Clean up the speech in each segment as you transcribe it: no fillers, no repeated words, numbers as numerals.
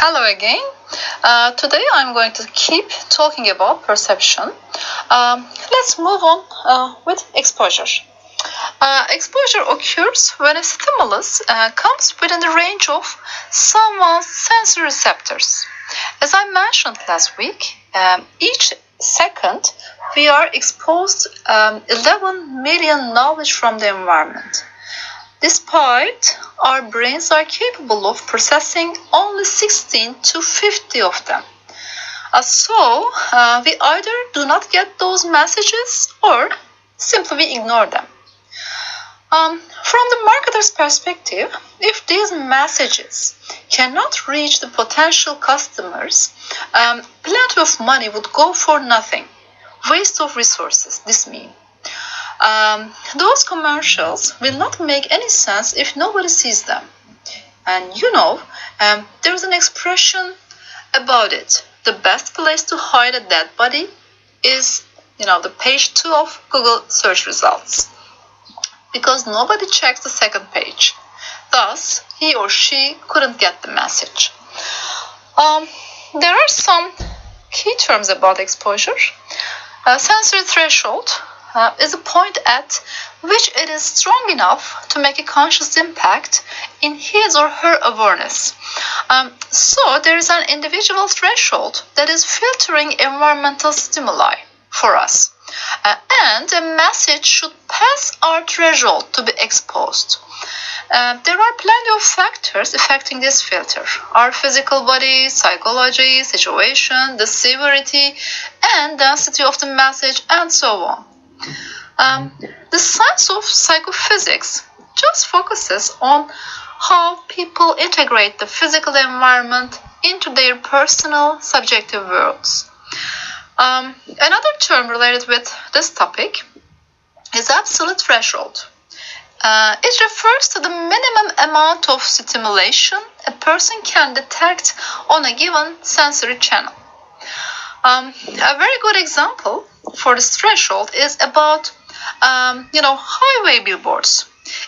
Hello again. Today I'm going to keep talking about perception. Let's move on with exposure. Exposure occurs when a stimulus comes within the range of someone's sensory receptors. As I mentioned last week, each second we are exposed 11 million knowledge from the environment. Despite our brains are capable of processing only 16 to 50 of them. So we either do not get those messages or simply we ignore them. From the marketer's perspective, if these messages cannot reach the potential customers, plenty of money would go for nothing. Waste of resources, this means. Those commercials will not make any sense if nobody sees them. And there's an expression about it. The best place to hide a dead body is, the page 2 of Google search results. Because nobody checks the second page. Thus, he or she couldn't get the message. There are some key terms about exposure. Sensory threshold is a point at which it is strong enough to make a conscious impact in his or her awareness. So there is an individual threshold that is filtering environmental stimuli for us. And a message should pass our threshold to be exposed. There are plenty of factors affecting this filter. Our physical body, psychology, situation, the severity and density of the message, and so on. The science of psychophysics just focuses on how people integrate the physical environment into their personal subjective worlds. Another term related with this topic is absolute threshold. It refers to the minimum amount of stimulation a person can detect on a given sensory channel. A very good example for this threshold is about highway billboards.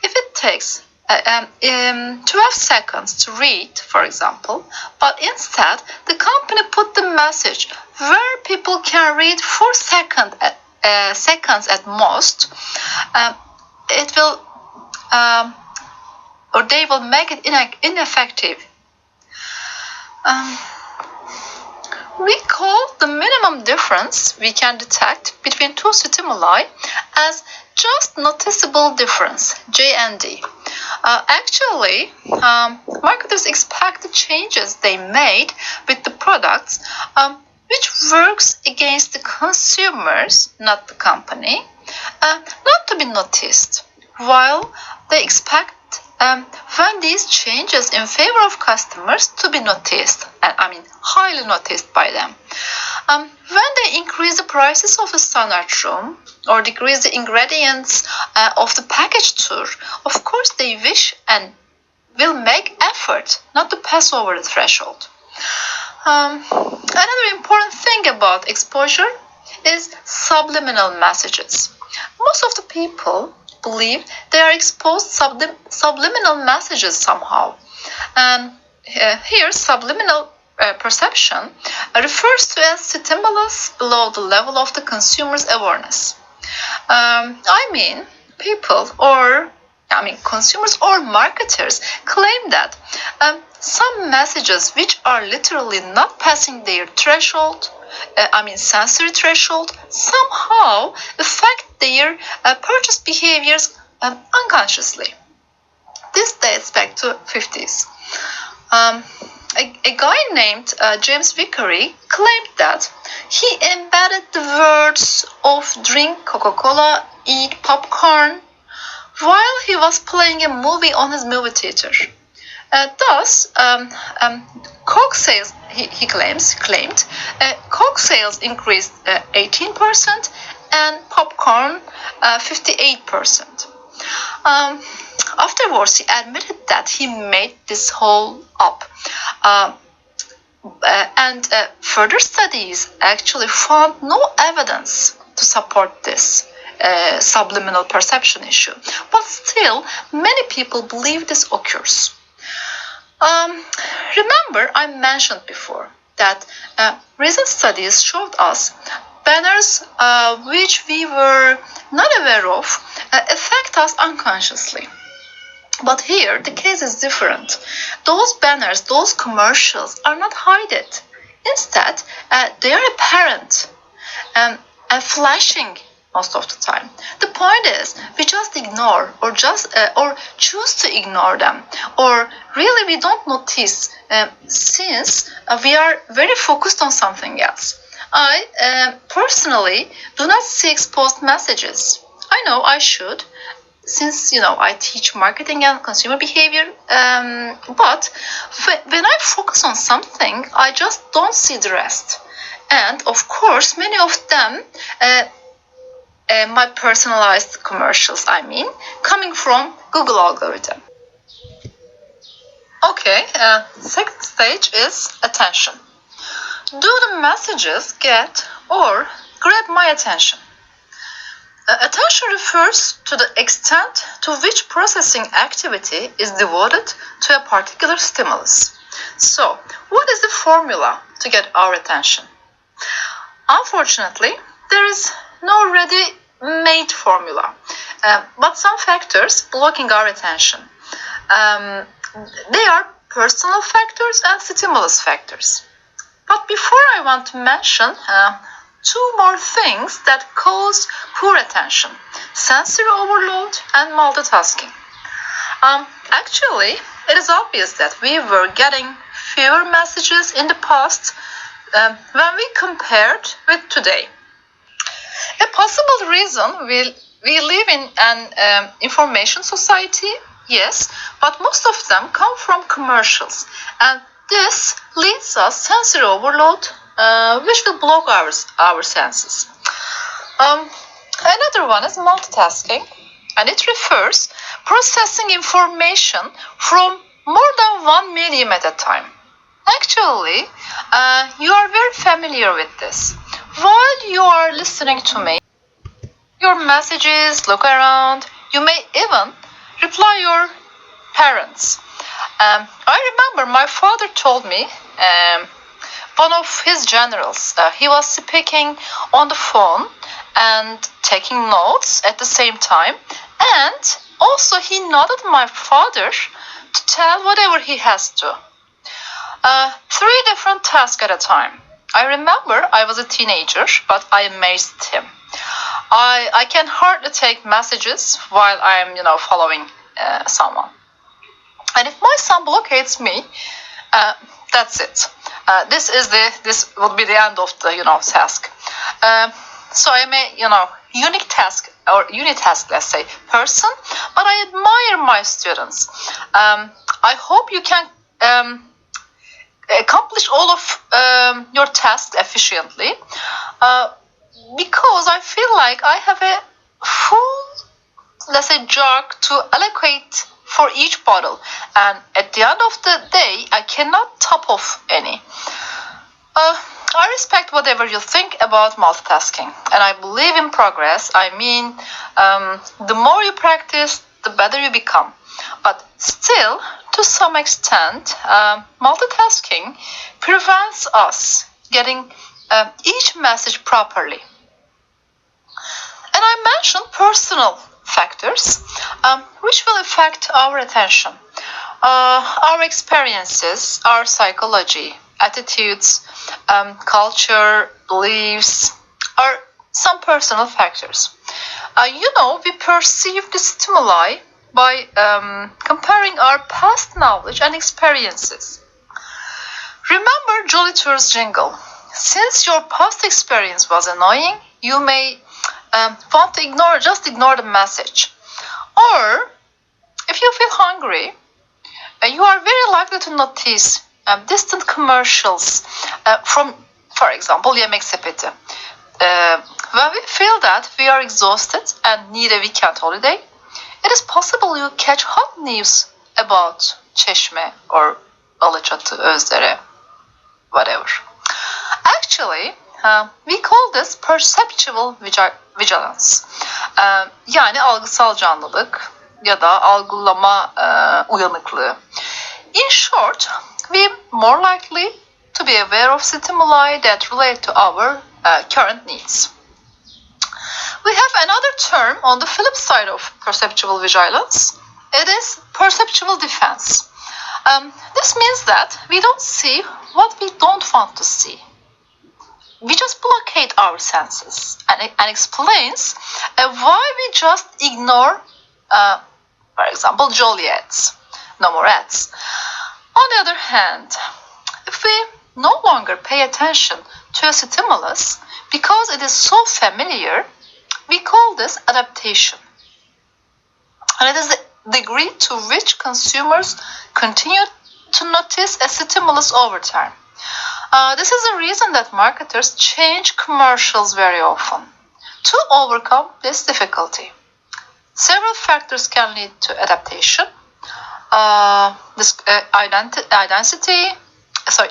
If it takes 12 seconds to read, for example, but instead the company put the message where people can read 4 seconds at most, it will or they will make it ineffective. We call the minimum difference we can detect between two stimuli as just noticeable difference, j.n.d. Actually, marketers expect the changes they made with the products, which works against the consumers, not the company, not to be noticed, while they expect when these changes in favor of customers to be noticed, highly noticed by them. When they increase the prices of a standard room or decrease the ingredients of the package tour, of course they wish and will make effort not to pass over the threshold. Another important thing about exposure is subliminal messages. Most of the people believe they are exposed subliminal messages somehow. And here, subliminal perception refers to a stimulus below the level of the consumer's awareness. Consumers or marketers claim that some messages which are literally not passing their threshold, sensory threshold, somehow affect their purchase behaviors unconsciously. This dates back to 50s. A guy named James Vickery claimed that he embedded the words of drink Coca-Cola, eat popcorn, while he was playing a movie on his movie theater. Thus, Coke sales, he claimed, Coke sales increased 18% and popcorn 58%. Afterwards, he admitted that he made this whole up. And further studies actually found no evidence to support this subliminal perception issue. But still, many people believe this occurs. Remember, I mentioned before that recent studies showed us banners which we were not aware of affect us unconsciously. But here, the case is different. Those banners, those commercials are not hidden. Instead, they are apparent and flashing most of the time. The point is, we just ignore or choose to ignore them, or really we don't notice since we are very focused on something else. I personally do not see exposed messages. I know I should, since I teach marketing and consumer behavior, but when I focus on something, I just don't see the rest. And of course, many of them, my personalized commercials, coming from Google algorithm. Okay, second stage is attention. Do the messages get or grab my attention? Attention refers to the extent to which processing activity is devoted to a particular stimulus. So, what is the formula to get our attention? Unfortunately, there is no ready-made formula, but some factors blocking our attention. They are personal factors and stimulus factors. But before I want to mention two more things that cause poor attention: sensory overload and multitasking. Actually, it is obvious that we were getting fewer messages in the past when we compared with today. A possible reason we live in an information society, yes, but most of them come from commercials, and this leads us sensory overload, which will block our senses. Another one is multitasking, and it refers processing information from more than one medium at a time. Actually, you are very familiar with this. While you are listening to me, your messages, look around, you may even reply your parents. I remember my father told me one of his generals, he was speaking on the phone and taking notes at the same time, and also he nodded my father to tell whatever he has to. 3 different tasks at a time. I remember I was a teenager, but I amazed him. I can hardly take messages while I'm, following someone. And if my son blockades me, that's it. This would be the end of the, task. So I'm a, unique task or unitask, let's say, person, but I admire my students. I hope you can accomplish all of your tasks efficiently, because I feel like I have a full, let's say, jug to allocate for each bottle, and at the end of the day, I cannot top off any. I respect whatever you think about multitasking, and I believe in progress. The more you practice, the better you become. But still, to some extent, multitasking prevents us getting each message properly. And I mentioned personal factors which will affect our attention. Our experiences, our psychology, attitudes, culture, beliefs are some personal factors. We perceive the stimuli by comparing our past knowledge and experiences. Remember Jolly Tour's jingle. Since your past experience was annoying, you may want to ignore the message. Or, if you feel hungry, you are very likely to notice distant commercials from, for example, Yemek Sepeti. When we feel that we are exhausted and need a weekend holiday, it is possible you catch hot news about Çeşme or Alaçatı, Özdere, whatever. Actually, we call this perceptual vigilance. Yani algısal canlılık ya da algılama uyanıklığı. In short, we're more likely to be aware of stimuli that relate to our current needs. We have another term on the flip side of perceptual vigilance. It is perceptual defense. This means that we don't see what we don't want to see. We just blockade our senses and explains why we just ignore, for example, jolly ads. No more ads. On the other hand, if we no longer pay attention to a stimulus because it is so familiar, we call this adaptation. And it is the degree to which consumers continue to notice a stimulus over time. This is the reason that marketers change commercials very often to overcome this difficulty. Several factors can lead to adaptation.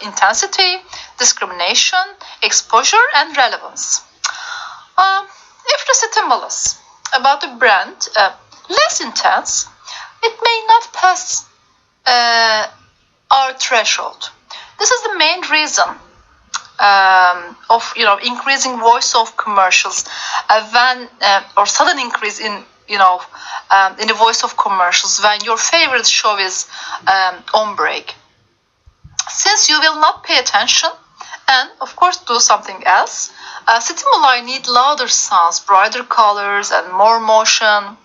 Intensity, discrimination, exposure, and relevance. If the stimulus about the brand less intense, it may not pass our threshold. This is the main reason of increasing voice of commercials or sudden increase in in the voice of commercials when your favorite show is on break. Since you will not pay attention and of course do something else, stimuli need louder sounds, brighter colors, and more motion.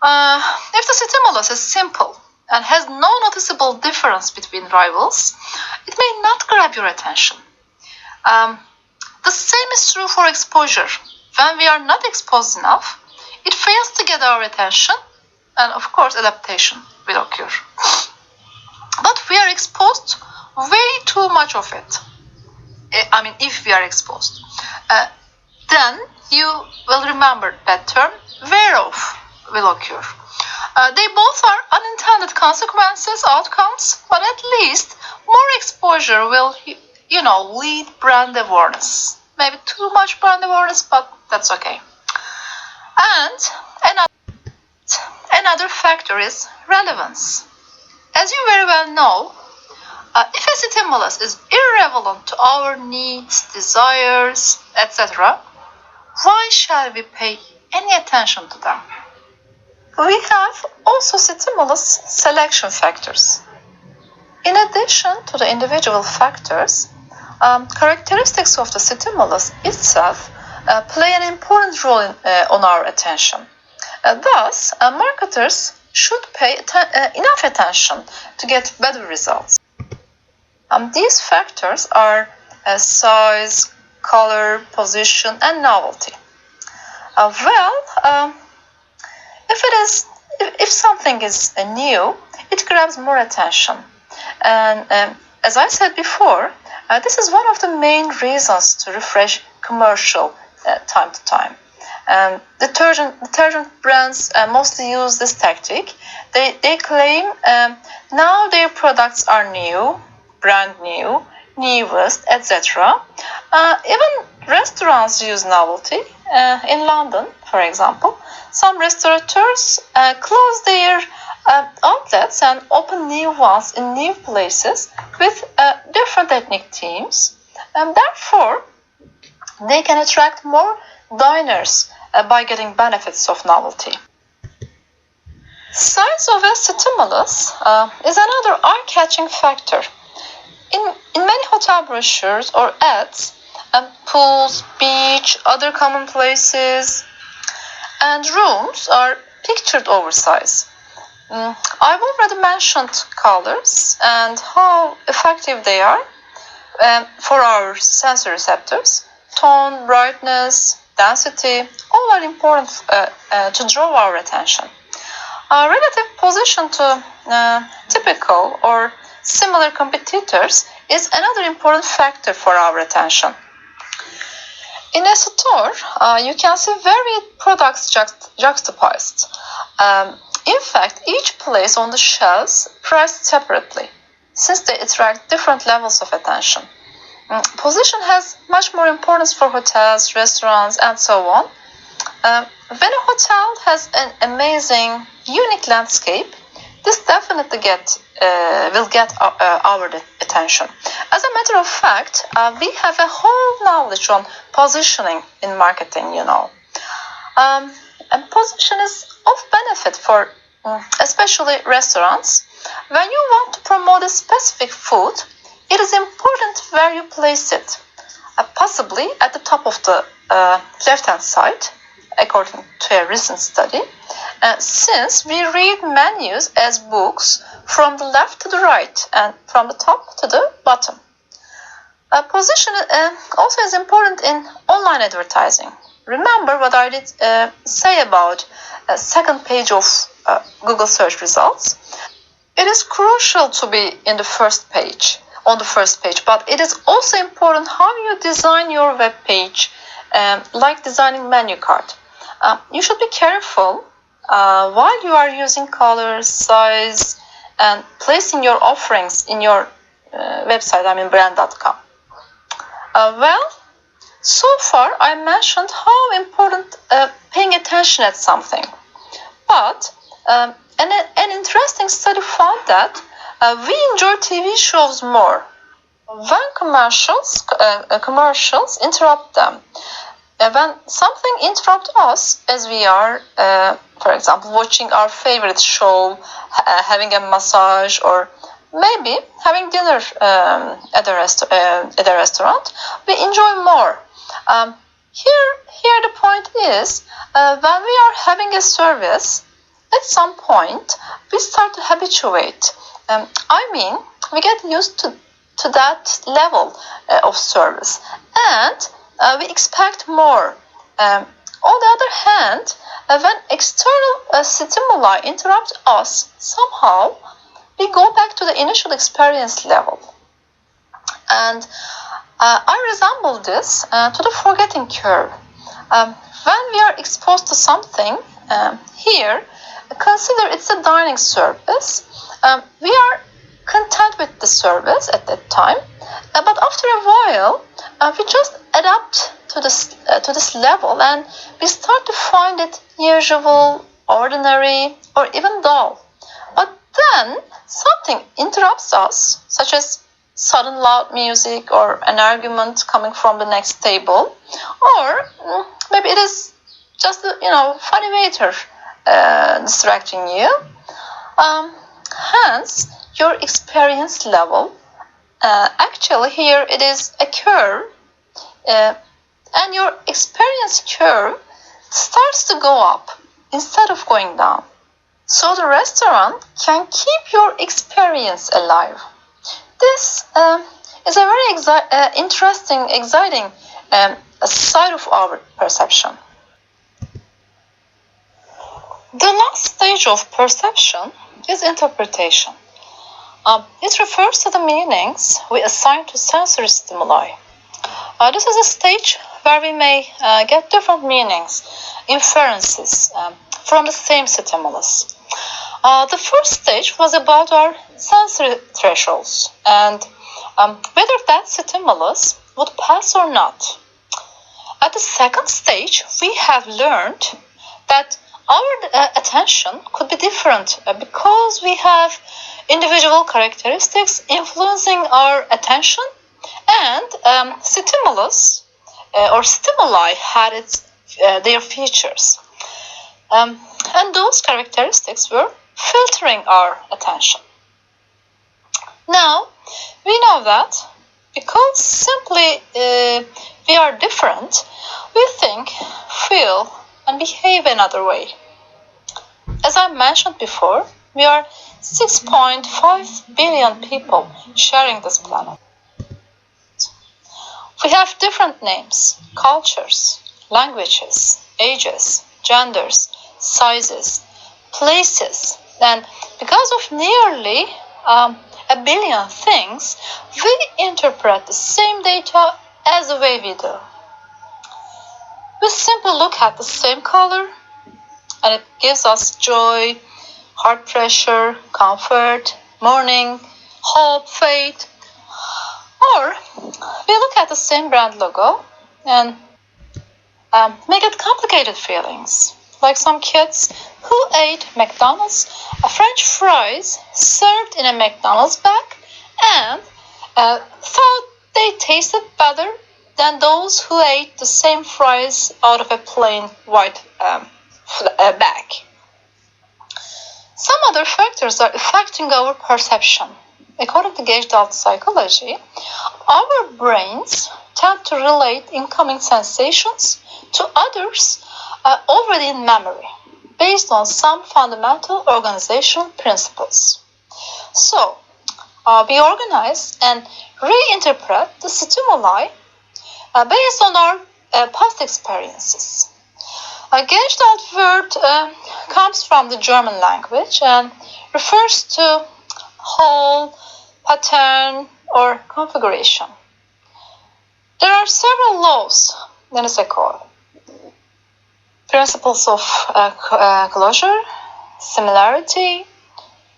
If the stimulus is simple and has no noticeable difference between rivals, it may not grab your attention. The same is true for exposure. When we are not exposed enough, it fails to get our attention, and of course adaptation will occur. But we are exposed way too much of it. If we are exposed, then you will remember that term, whereof will occur. They both are unintended consequences, outcomes, but at least more exposure will, lead brand awareness. Maybe too much brand awareness, but that's okay. And another factor is relevance. As you very well know, if a stimulus is irrelevant to our needs, desires, etc., why shall we pay any attention to them? We have also stimulus selection factors. In addition to the individual factors, characteristics of the stimulus itself play an important role on our attention. Thus, marketers should pay enough attention to get better results. These factors are size, color, position, and novelty. If something is new, it grabs more attention. And as I said before, this is one of the main reasons to refresh commercial time to time. Detergent brands mostly use this tactic. They claim now their products are new, brand new, newest, etc. Even restaurants use novelty. In London, for example, some restaurateurs close their outlets and open new ones in new places with different ethnic themes, and therefore they can attract more diners by getting benefits of novelty. Size of a stimulus is another eye-catching factor. In many hotel brochures or ads, pools, beach, other common places, and rooms are pictured oversized. I've already mentioned colors and how effective they are for our sensory receptors. Tone, brightness, density, all are important to draw our attention. Relative position to typical or similar competitors is another important factor for our attention. In a store, you can see varied products juxtaposed. In fact, each place on the shelves priced separately, since they attract different levels of attention. Position has much more importance for hotels, restaurants, and so on. When a hotel has an amazing, unique landscape, this definitely gets will get our attention. As a matter of fact, we have a whole knowledge on positioning in marketing, you know. And position is of benefit for especially restaurants. When you want to promote a specific food, it is important where you place it. Possibly at the top of the left-hand side, according to a recent study, since we read menus as books from the left to the right and from the top to the bottom. Position also is important in online advertising. Remember what I did say about second page of Google search results. It is crucial to be in the first page, on the first page, but it is also important how you design your web page, like designing menu card. You should be careful while you are using colors, size, and placing your offerings in your website, brand.com. Well, so far I mentioned how important paying attention at something, but an interesting study found that we enjoy TV shows more when commercials interrupt them. When something interrupts us as we are, for example, watching our favorite show, having a massage, or maybe having dinner at a restaurant, we enjoy more. Here the point is, when we are having a service, at some point we start to habituate. We get used to that level of service, and we expect more. On the other hand, when external stimuli interrupt us, somehow we go back to the initial experience level. And I resemble this to the forgetting curve. When we are exposed to something, here, consider it's a dining service. We are content with the service at that time, but after a while, we just adapt to this level, and we start to find it usual, ordinary, or even dull. But then something interrupts us, such as sudden loud music or an argument coming from the next table, or maybe it is just a funny waiter distracting you. Hence, your experience level, actually here it is a curve, and your experience curve starts to go up instead of going down. So the restaurant can keep your experience alive. This is a very interesting, exciting side of our perception. The last stage of perception is interpretation. It refers to the meanings we assign to sensory stimuli. This is a stage where we may get different meanings, inferences from the same stimulus. The first stage was about our sensory thresholds and whether that stimulus would pass or not. At the second stage, we have learned that our attention could be different because we have individual characteristics influencing our attention, and stimulus or stimuli had their features. And those characteristics were filtering our attention. Now, we know that because simply we are different, we think, feel, and behave another way. As I mentioned before, we are 6.5 billion people sharing this planet. We have different names, cultures, languages, ages, genders, sizes, places, and because of nearly a billion things, we interpret the same data as the way we do. We simply look at the same color, and it gives us joy, heart pressure, comfort, mourning, hope, faith. Or we look at the same brand logo and may get complicated feelings, like some kids who ate McDonald's French fries served in a McDonald's bag and thought they tasted better than those who ate the same fries out of a plain white bag. Some other factors are affecting our perception. According to Gestalt psychology, our brains tend to relate incoming sensations to others already in memory, based on some fundamental organizational principles. So, we organize and reinterpret the stimuli based on our past experiences. A Gestalt word comes from the German language and refers to whole, pattern, or configuration. There are several laws in this accord. Principles of closure, similarity,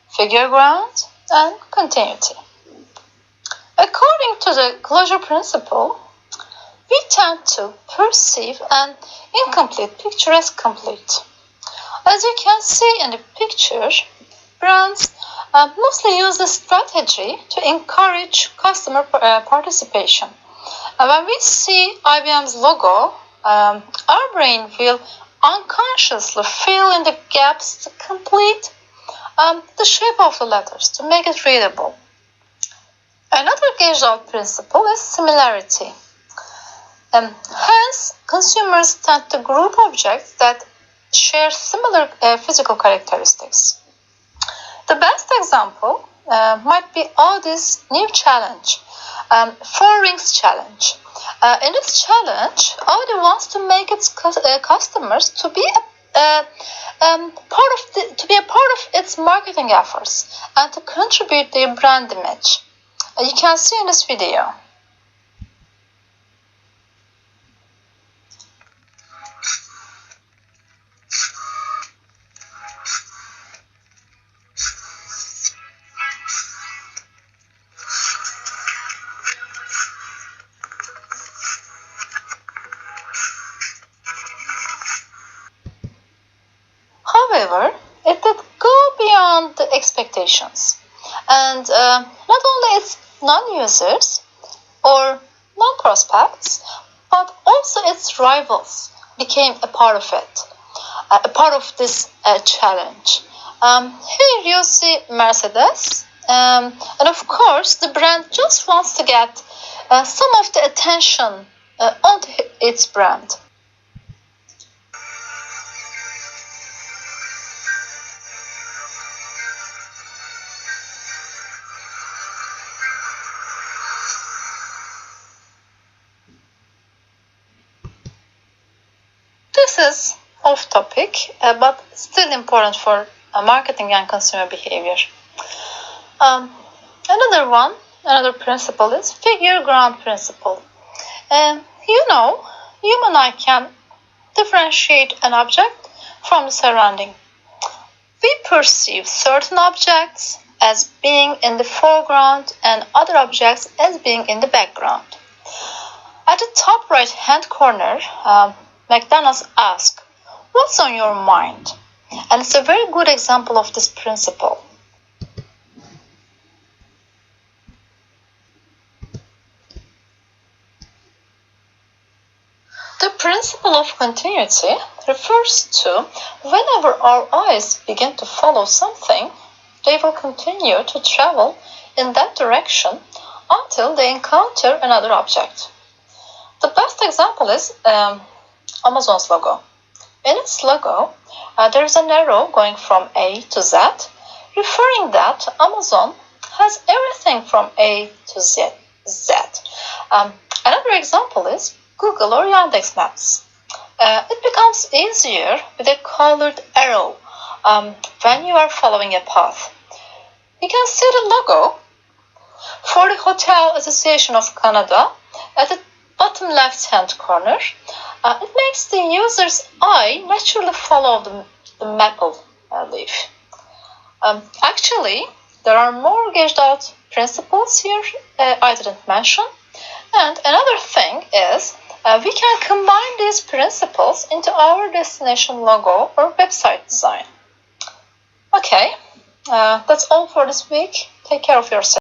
figure ground, and continuity. According to the closure principle, we tend to perceive an incomplete picture as complete. As you can see in the picture, brands mostly use this strategy to encourage customer participation. When we see IBM's logo, our brain will unconsciously fill in the gaps to complete the shape of the letters, to make it readable. Another Gestalt principle is similarity. Hence, consumers tend to group objects that share similar physical characteristics. The best example might be Audi's new challenge, 4 Rings Challenge. In this challenge, Audi wants to make its customers to be a part of its marketing efforts and to contribute their brand image. You can see in this video. However, it did go beyond the expectations, and not only its non-users or non-prospects, but also its rivals became a part of it, a part of this challenge. Here you see Mercedes, and of course the brand just wants to get some of the attention onto its brand. This is off topic, but still important for marketing and consumer behavior. Another principle is figure ground principle. Human eye can differentiate an object from the surrounding. We perceive certain objects as being in the foreground and other objects as being in the background. At the top right-hand corner, McDonald's asks, "What's on your mind?" And it's a very good example of this principle. The principle of continuity refers to whenever our eyes begin to follow something, they will continue to travel in that direction until they encounter another object. The best example is Amazon's logo. In its logo, there is an arrow going from A to Z, referring that Amazon has everything from A to Z. Another example is Google or Yandex Maps. It becomes easier with a colored arrow when you are following a path. You can see the logo for the Hotel Association of Canada at the bottom left-hand corner. It makes the user's eye naturally follow the maple leaf. Actually, there are more Gestalt principles here I didn't mention. And another thing is We can combine these principles into our destination logo or website design. Okay, that's all for this week. Take care of yourself.